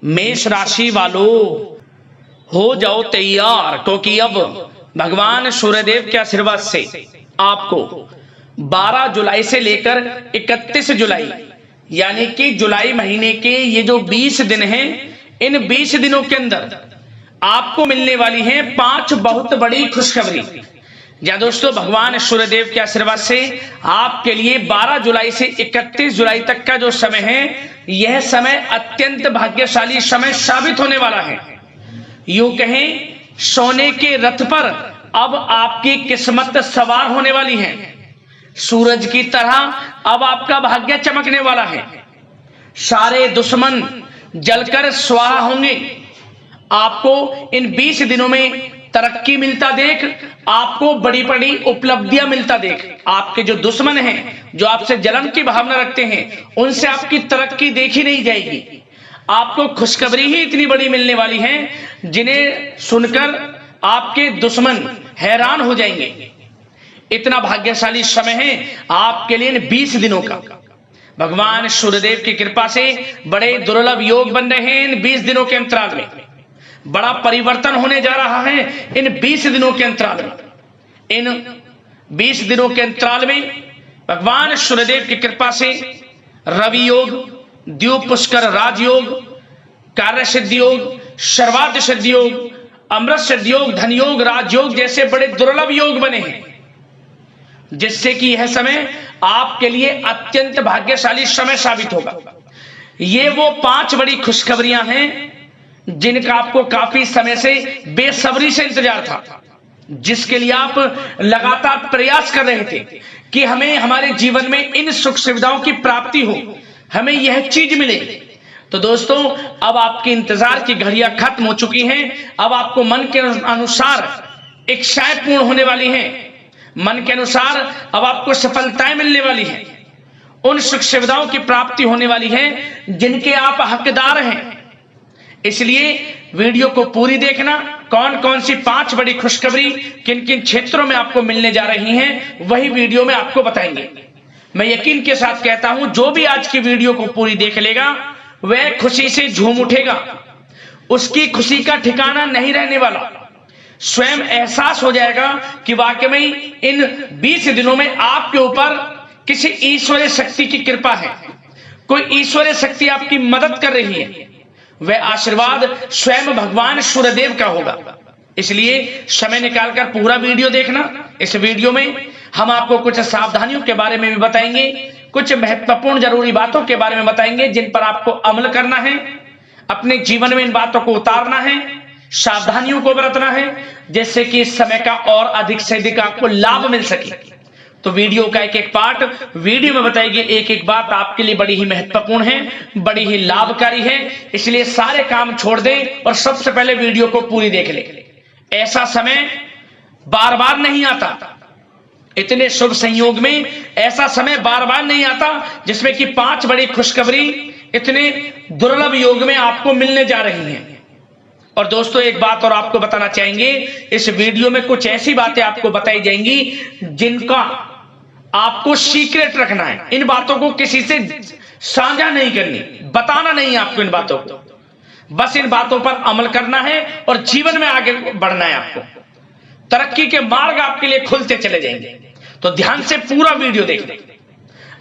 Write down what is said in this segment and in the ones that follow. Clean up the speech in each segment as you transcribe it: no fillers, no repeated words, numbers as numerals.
मेष राशि वालों हो जाओ तैयार, क्योंकि अब भगवान सूर्यदेव के आशीर्वाद से आपको 12 जुलाई से लेकर 31 जुलाई यानी कि जुलाई महीने के ये जो 20 दिन हैं, इन 20 दिनों के अंदर आपको मिलने वाली हैं 5 बहुत बड़ी खुशखबरी। या दोस्तों, भगवान सूर्यदेव के आशीर्वाद से आपके लिए 12 जुलाई से 31 जुलाई तक का जो समय है, यह समय अत्यंत भाग्यशाली समय साबित होने वाला है। यूं कहें, सोने के रथ पर अब आपकी किस्मत सवार होने वाली है। सूरज की तरह अब आपका भाग्य चमकने वाला है। सारे दुश्मन जलकर स्वाहा होंगे। आपको इन 20 दिनों में तरक्की मिलता देख, आपको बड़ी बड़ी उपलब्धियां मिलता देख, आपके जो दुश्मन हैं, जो आपसे जलन की भावना रखते हैं, उनसे आपकी तरक्की देखी नहीं जाएगी। आपको खुशखबरी ही इतनी बड़ी मिलने वाली है, जिन्हें सुनकर आपके दुश्मन हैरान हो जाएंगे। इतना भाग्यशाली समय है आपके लिए इन 20 दिनों का। भगवान सूर्यदेव की कृपा से बड़े दुर्लभ योग बन रहे हैं इन 20 दिनों के अंतराल में। बड़ा परिवर्तन होने जा रहा है इन 20 दिनों के अंतराल में। इन 20 दिनों के अंतराल में भगवान सूर्यदेव की कृपा से रवि योग, द्वीप पुष्कर राजयोग, कार्य सिद्धि योग, सर्वार्थ सिद्धि योग, अमृत सिद्धि योग, धन योग, राजयोग जैसे बड़े दुर्लभ योग बने हैं, जिससे कि यह समय आपके लिए अत्यंत भाग्यशाली समय साबित होगा। ये वो 5 बड़ी खुशखबरियां हैं जिनका आपको काफी समय से बेसब्री से इंतजार था, जिसके लिए आप लगातार प्रयास कर रहे थे कि हमें हमारे जीवन में इन सुख सुविधाओं की प्राप्ति हो, हमें यह चीज मिले। तो दोस्तों, अब आपके इंतजार की घड़ियां खत्म हो चुकी हैं। अब आपको मन के अनुसार इच्छाएं पूर्ण होने वाली हैं। मन के अनुसार अब आपको सफलताएं मिलने वाली हैं। उन सुख सुविधाओं की प्राप्ति होने वाली है जिनके आप हकदार हैं। इसलिए वीडियो को पूरी देखना। कौन कौन सी 5 बड़ी खुशखबरी किन किन क्षेत्रों में आपको मिलने जा रही हैं, वही वीडियो में आपको बताएंगे। मैं यकीन के साथ कहता हूं, जो भी आज की वीडियो को पूरी देख लेगा वह खुशी से झूम उठेगा। उसकी खुशी का ठिकाना नहीं रहने वाला। स्वयं एहसास हो जाएगा कि वाकई में इन 20 दिनों में आपके ऊपर किसी ईश्वरीय शक्ति की कृपा है। कोई ईश्वरीय शक्ति आपकी मदद कर रही है। वह आशीर्वाद स्वयं भगवान सूर्यदेव का होगा। इसलिए समय निकालकर पूरा वीडियो देखना। इस वीडियो में हम आपको कुछ सावधानियों के बारे में भी बताएंगे, कुछ महत्वपूर्ण जरूरी बातों के बारे में बताएंगे जिन पर आपको अमल करना है, अपने जीवन में इन बातों को उतारना है, सावधानियों को बरतना है, जिससे कि इस समय का और अधिक से अधिक आपको लाभ मिल सके। तो वीडियो का एक एक पार्ट वीडियो में बताएगी। एक एक बात आपके लिए बड़ी ही महत्वपूर्ण है, बड़ी ही लाभकारी है। इसलिए सारे काम छोड़ दें और सबसे पहले वीडियो को पूरी देख लें। ऐसा समय बार बार नहीं आता। इतने शुभ संयोग में ऐसा समय बार बार नहीं आता जिसमें कि 5 बड़ी खुशखबरी इतने दुर्लभ योग में आपको मिलने जा रही हैं। और दोस्तों, एक बात और आपको बताना चाहेंगे, इस वीडियो में कुछ ऐसी बातें आपको बताई जाएंगी जिनका आपको सीक्रेट रखना है। इन बातों को किसी से साझा नहीं करनी, बताना नहीं आपको इन बातों को। बस इन बातों पर अमल करना है और जीवन में आगे बढ़ना है। आपको तरक्की के मार्ग आपके लिए खुलते चले जाएंगे। तो ध्यान से पूरा वीडियो देखें।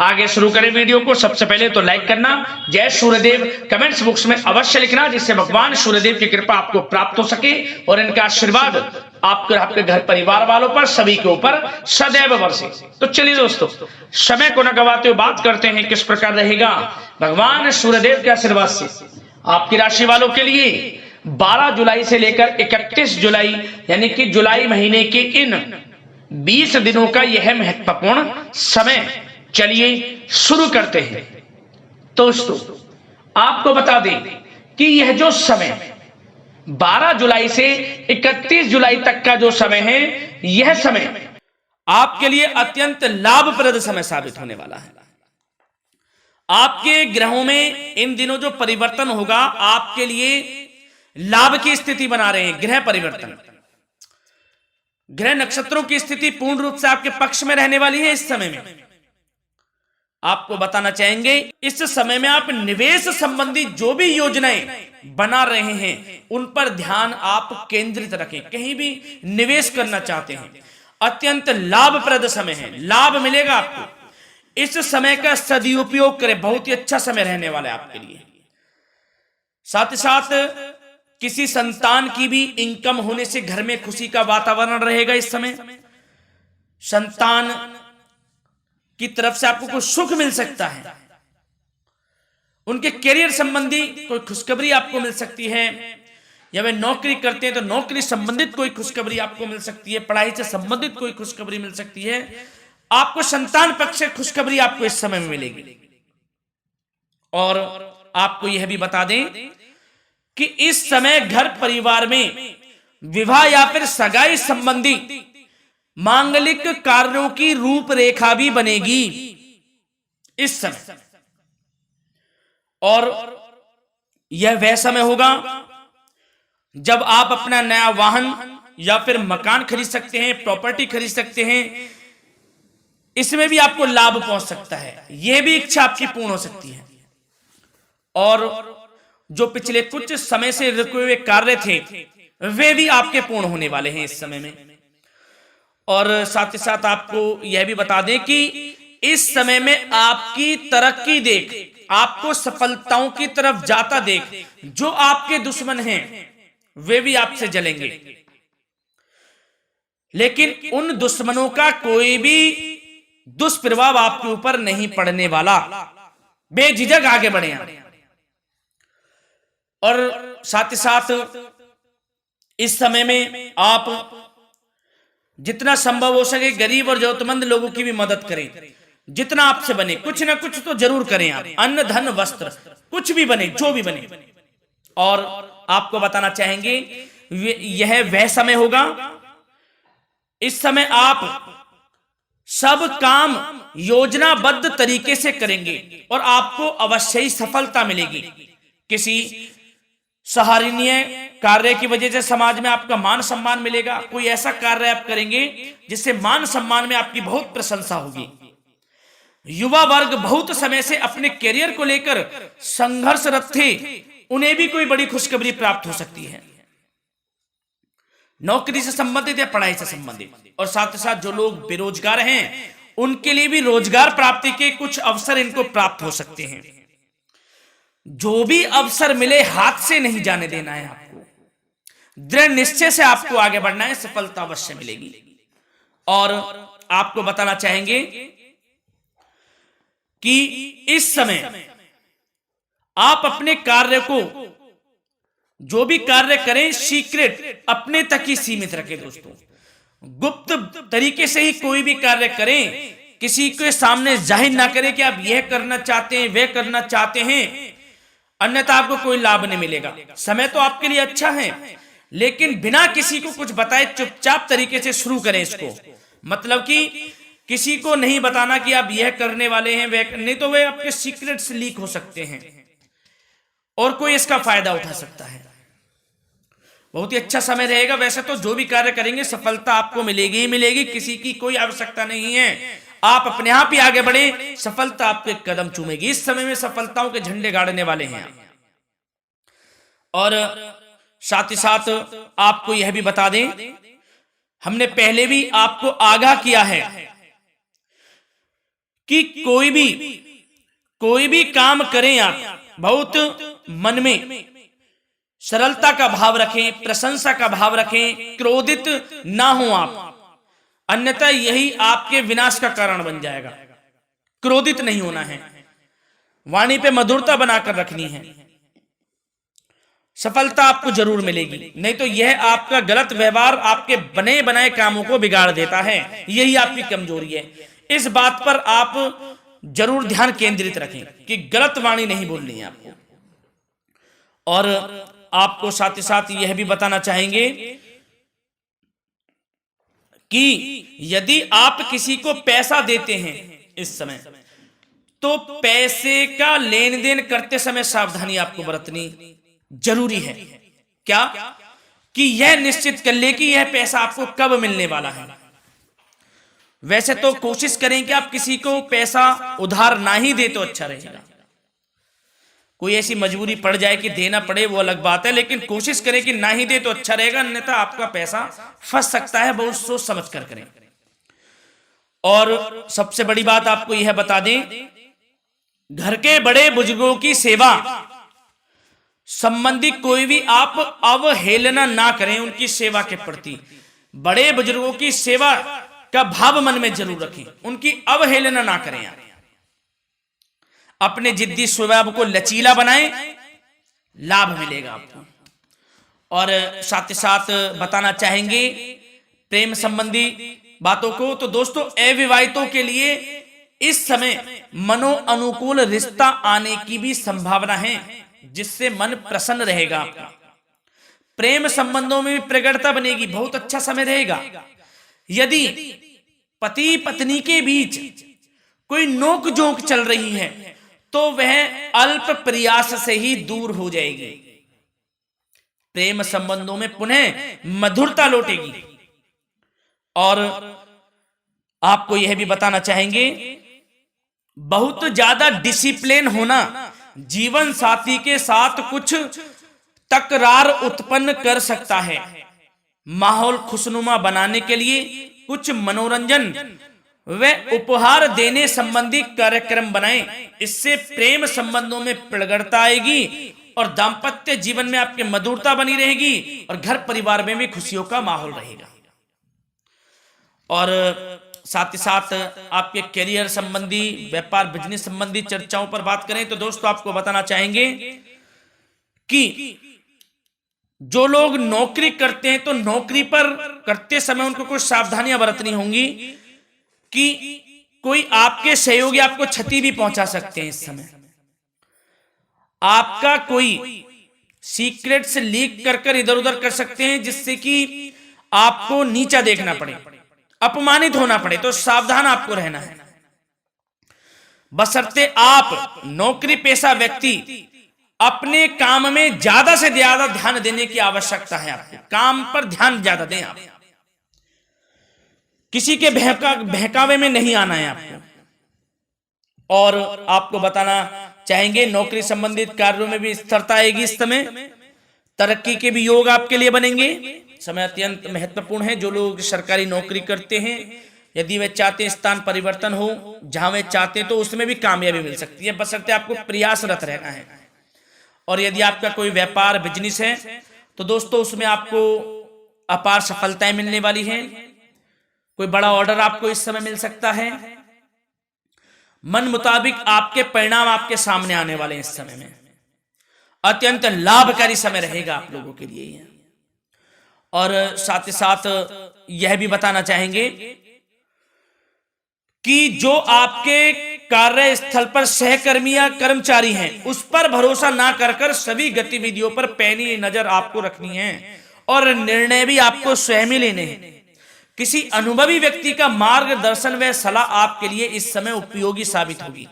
आगे शुरू करें वीडियो को। सबसे पहले तो लाइक करना, जय सूर्यदेव कमेंट्स बॉक्स में अवश्य लिखना, जिससे भगवान सूर्यदेव की कृपा आपको प्राप्त हो सके और इनका आशीर्वाद आपके घर परिवार वालों पर, सभी के ऊपर सदैव बरसे। तो चलिए दोस्तों, समय को न गवाते हुए बात करते हैं किस प्रकार रहेगा भगवान सूर्यदेव के आशीर्वाद से आपकी राशि वालों के लिए 12 जुलाई से लेकर 31 जुलाई यानी कि जुलाई महीने के इन 20 दिनों का यह महत्वपूर्ण समय। चलिए शुरू करते हैं। दोस्तों, आपको बता दें कि यह जो समय 12 जुलाई से 31 जुलाई तक का जो समय है, यह समय आपके लिए अत्यंत लाभप्रद समय साबित होने वाला है। आपके ग्रहों में इन दिनों जो परिवर्तन होगा, आपके लिए लाभ की स्थिति बना रहे हैं। ग्रह परिवर्तन, ग्रह नक्षत्रों की स्थिति पूर्ण रूप से आपके पक्ष में रहने वाली है। इस समय में आपको बताना चाहेंगे, इस समय में आप निवेश संबंधी जो भी योजनाएं बना रहे हैं उन पर ध्यान आप केंद्रित रखें। कहीं भी निवेश करना चाहते हैं, अत्यंत लाभप्रद समय है, लाभ मिलेगा आपको। इस समय का सदुपयोग करें, बहुत ही अच्छा समय रहने वाला है आपके लिए। साथ ही साथ किसी संतान की भी इनकम होने से घर में खुशी का वातावरण रहेगा। इस समय संतान की तरफ से आपको कुछ सुख मिल सकता है, उनके करियर संबंधी कोई खुशखबरी आपको मिल सकती है, या वे नौकरी करते हैं तो नौकरी संबंधित कोई खुशखबरी आपको मिल सकती है, पढ़ाई से संबंधित कोई खुशखबरी मिल सकती है। आपको संतान पक्ष से खुशखबरी आपको इस समय में मिलेगी। और आपको यह भी बता दें कि इस समय घर परिवार में विवाह या फिर सगाई संबंधी मांगलिक कार्यों की रूपरेखा भी बनेगी इस समय। और यह वह समय होगा जब आप अपना नया वाहन या फिर मकान खरीद सकते हैं, प्रॉपर्टी खरीद सकते हैं। इसमें भी आपको लाभ पहुंच सकता है, यह भी इच्छा आपकी पूर्ण हो सकती है। और जो पिछले कुछ समय से रुके हुए कार्य थे वे भी आपके पूर्ण होने वाले हैं इस समय में। और साथ ही साथ आपको यह भी बता दें कि इस समय में आपकी तरक्की देख, आपको सफलताओं की तरफ जाता देख, जो आपके दुश्मन हैं वे भी आपसे जलेंगे, लेकिन उन दुश्मनों का कोई भी दुष्प्रभाव आपके ऊपर नहीं पड़ने वाला। बेझिझक आगे बढ़े आप। और साथ ही साथ इस समय में आप जितना संभव हो सके गरीब और जरूरतमंद लोगों की भी मदद करें। जितना आपसे बने कुछ ना कुछ तो जरूर करें आप, अन्न धन वस्त्र कुछ भी बने, जो भी बने। और आपको बताना चाहेंगे यह वह समय होगा, इस समय आप सब काम योजनाबद्ध तरीके से करेंगे और आपको अवश्य ही सफलता मिलेगी। किसी सराहनीय कार्य की वजह से समाज में आपका मान सम्मान मिलेगा। कोई ऐसा कार्य आप करेंगे जिससे मान सम्मान में आपकी बहुत प्रशंसा होगी। युवा वर्ग बहुत समय से अपने करियर को लेकर संघर्षरत थे, उन्हें भी कोई बड़ी खुशखबरी प्राप्त हो सकती है, नौकरी से संबंधित या पढ़ाई से संबंधित। और साथ ही साथ जो लोग बेरोजगार हैं उनके लिए भी रोजगार प्राप्ति के कुछ अवसर इनको प्राप्त हो सकते हैं। जो भी अवसर मिले हाथ से नहीं जाने देना है आपको, दृढ़ निश्चय से आपको आगे बढ़ना है, सफलता अवश्य मिलेगी। और आपको बताना चाहेंगे कि इस समय आप अपने कार्य को, जो भी कार्य करें, सीक्रेट अपने तक ही सीमित रखें दोस्तों। गुप्त तरीके से ही कोई भी कार्य करें, किसी के सामने जाहिर ना करें कि आप यह करना चाहते हैं, वह करना चाहते हैं, अन्यथा आपको कोई लाभ नहीं मिलेगा। समय तो आपके लिए अच्छा है, लेकिन बिना किसी को कुछ बताए चुपचाप तरीके से शुरू करें इसको। मतलब कि किसी को नहीं बताना कि आप यह करने वाले हैं, वह नहीं, तो वे आपके सीक्रेट्स लीक हो सकते हैं और कोई इसका फायदा उठा सकता है। बहुत ही अच्छा समय रहेगा। वैसे तो जो भी कार्य करेंगे सफलता आपको मिलेगी ही मिलेगी, किसी की कोई आवश्यकता नहीं है। आप अपने आप ही आगे बढ़े, सफलता आपके कदम चूमेगी। इस समय में सफलताओं के झंडे गाड़ने वाले हैं। और साथ ही साथ आपको यह भी बता दें, हमने पहले भी आपको आगाह किया है कि कोई भी काम करें आप बहुत मन में सरलता का भाव रखें, प्रशंसा का भाव रखें, क्रोधित ना हो आप, अन्यथा यही आपके विनाश का कारण बन जाएगा। क्रोधित नहीं होना है, वाणी पे मधुरता बनाकर रखनी है, सफलता आपको जरूर मिलेगी। नहीं तो यह आपका गलत व्यवहार आपके बने बनाए कामों को बिगाड़ देता है, यही आपकी कमजोरी है। इस बात पर आप जरूर ध्यान केंद्रित रखें कि गलत वाणी नहीं बोलनी है आपको। और आपको साथ ही साथ यह भी बताना चाहेंगे कि यदि आप किसी को पैसा देते हैं इस समय, तो पैसे का लेन देन करते समय सावधानी आपको बरतनी जरूरी है। क्या कि यह निश्चित कर ले कि यह पैसा आपको कब मिलने वाला है। वैसे तो कोशिश करें कि आप किसी को पैसा उधार ना ही दे तो अच्छा रहेगा, कोई ऐसी मजबूरी पड़ जाए कि देना पड़े वो अलग बात है, लेकिन कोशिश करें कि ना ही दे तो अच्छा रहेगा, अन्यथा आपका पैसा फंस सकता है। बहुत सोच समझ कर करें। और सबसे बड़ी बात आपको यह बता दें, घर के बड़े बुजुर्गों की सेवा संबंधी कोई भी आप अवहेलना ना करें। उनकी सेवा के प्रति बड़े बुजुर्गों की सेवा का भाव मन में जरूर रखें, उनकी अवहेलना ना करें आप। अपने जिद्दी स्वभाव को लचीला बनाएं, लाभ मिलेगा आपको। और साथ ही साथ बताना चाहेंगे प्रेम संबंधी बातों को, तो दोस्तों अविवाहितों के लिए इस समय मनो अनुकूल रिश्ता आने की भी संभावना है, जिससे मन प्रसन्न रहेगा आपका। प्रेम संबंधों में भी प्रगाढ़ता बनेगी, बहुत अच्छा समय रहेगा। यदि पति पत्नी के बीच कोई नोक झोंक चल रही है तो वह अल्प प्रयास से ही दूर हो जाएगी। प्रेम संबंधों में पुनः मधुरता लौटेगी। और आपको यह भी बताना चाहेंगे, बहुत ज्यादा डिसिप्लिन होना जीवन साथी के साथ कुछ तकरार उत्पन्न कर सकता है। माहौल खुशनुमा बनाने के लिए कुछ मनोरंजन व उपहार देने संबंधी कार्यक्रम बनाएं। इससे प्रेम संबंधों में प्रगाढ़ता आएगी और दाम्पत्य जीवन में आपकी मधुरता बनी रहेगी और घर परिवार में भी खुशियों का माहौल रहेगा। और साथ ही साथ आपके करियर संबंधी, व्यापार बिजनेस संबंधी चर्चाओं पर बात करें तो दोस्तों आपको बताना चाहेंगे कि जो लोग नौकरी करते हैं तो नौकरी पर करते समय उनको कुछ सावधानियां बरतनी होंगी कि कोई आपके सहयोगी आपको क्षति भी पहुंचा सकते हैं। इस समय आपका कोई सीक्रेट्स लीक कर इधर उधर कर सकते हैं, जिससे कि आपको नीचा देखना पड़े, अपमानित होना पड़े। तो सावधान आपको रहना है। बशर्ते आप नौकरी पेशा व्यक्ति अपने काम में ज्यादा से ज्यादा ध्यान देने की आवश्यकता है। आपको काम पर ध्यान ज्यादा दें। आप किसी के बहकावे में नहीं आना है आपको। और आपको बताना चाहेंगे नौकरी संबंधित कार्यों में भी स्थिरता आएगी। इस समय तरक्की के भी योग आपके लिए बनेंगे। समय अत्यंत महत्वपूर्ण है। जो लोग सरकारी नौकरी करते हैं, यदि वे चाहते हैं स्थान परिवर्तन हो, जहां वे चाहते हैं, तो उसमें भी कामयाबी मिल सकती है, बशर्ते आपको प्रयासरत रहना है। और यदि आपका कोई व्यापार बिजनेस है तो दोस्तों उसमें आपको अपार सफलताएं मिलने वाली हैं। कोई बड़ा ऑर्डर आपको इस समय मिल सकता है। मन मुताबिक आपके परिणाम आपके सामने आने वाले हैं। इस समय में अत्यंत लाभकारी समय रहेगा आप लोगों के लिए। और साथ ही साथ यह भी बताना चाहेंगे कि जो आपके कार्यस्थल पर सहकर्मी या कर्मचारी हैं, उस पर भरोसा ना कर सभी गतिविधियों पर पैनी नजर आपको रखनी है और निर्णय भी आपको स्वयं ही लेने हैं। किसी अनुभवी व्यक्ति का मार्गदर्शन व सलाह आपके लिए इस समय उपयोगी साबित होगी।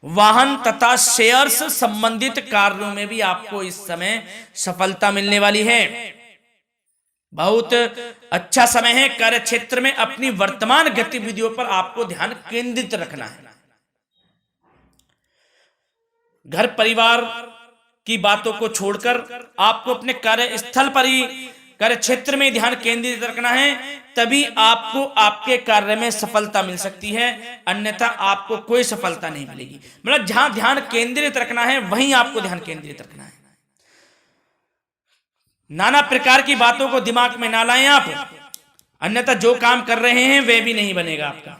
वाहन तथा शेयर्स संबंधित कार्यों में भी आपको इस समय सफलता मिलने वाली है। बहुत अच्छा समय है। कार्य क्षेत्र में अपनी वर्तमान गतिविधियों पर आपको ध्यान केंद्रित रखना है। घर परिवार की बातों को छोड़कर आपको अपने कार्यस्थल पर ही, कार्य क्षेत्र में ध्यान केंद्रित रखना है, तभी आपको आपके कार्य में सफलता मिल सकती है, अन्यथा आपको कोई सफलता नहीं मिलेगी। मतलब जहां ध्यान केंद्रित रखना है वहीं आपको ध्यान केंद्रित रखना है। नाना प्रकार की बातों को दिमाग में ना लाएं आप, अन्यथा जो काम कर रहे हैं वह भी नहीं बनेगा आपका।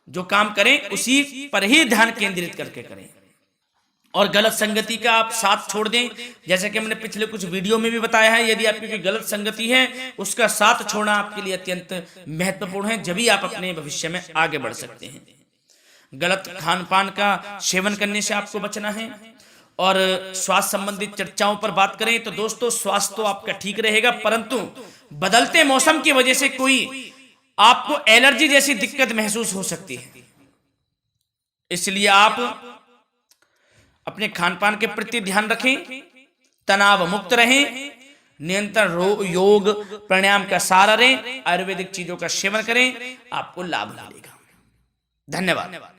जो काम करें उसी पर ही ध्यान केंद्रित करके करें और गलत संगति का आप साथ छोड़ दें। जैसे कि हमने पिछले कुछ वीडियो में भी बताया है, यदि आपकी कोई गलत संगति है उसका साथ छोड़ना आपके लिए अत्यंत महत्वपूर्ण है, जब ही आप अपने भविष्य में आगे बढ़ सकते हैं। गलत खान पान का सेवन करने से आपको बचना है। और स्वास्थ्य संबंधित चर्चाओं पर बात करें तो दोस्तों स्वास्थ्य तो आपका ठीक रहेगा, परंतु बदलते मौसम की वजह से कोई आपको एलर्जी जैसी दिक्कत महसूस हो सकती है। इसलिए आप अपने खान पान के प्रति ध्यान रखें, तनाव मुक्त रहें, निरंतर योग प्राणायाम का सहारा लें, आयुर्वेदिक चीजों का सेवन करें, आपको लाभ मिलेगा। धन्यवाद।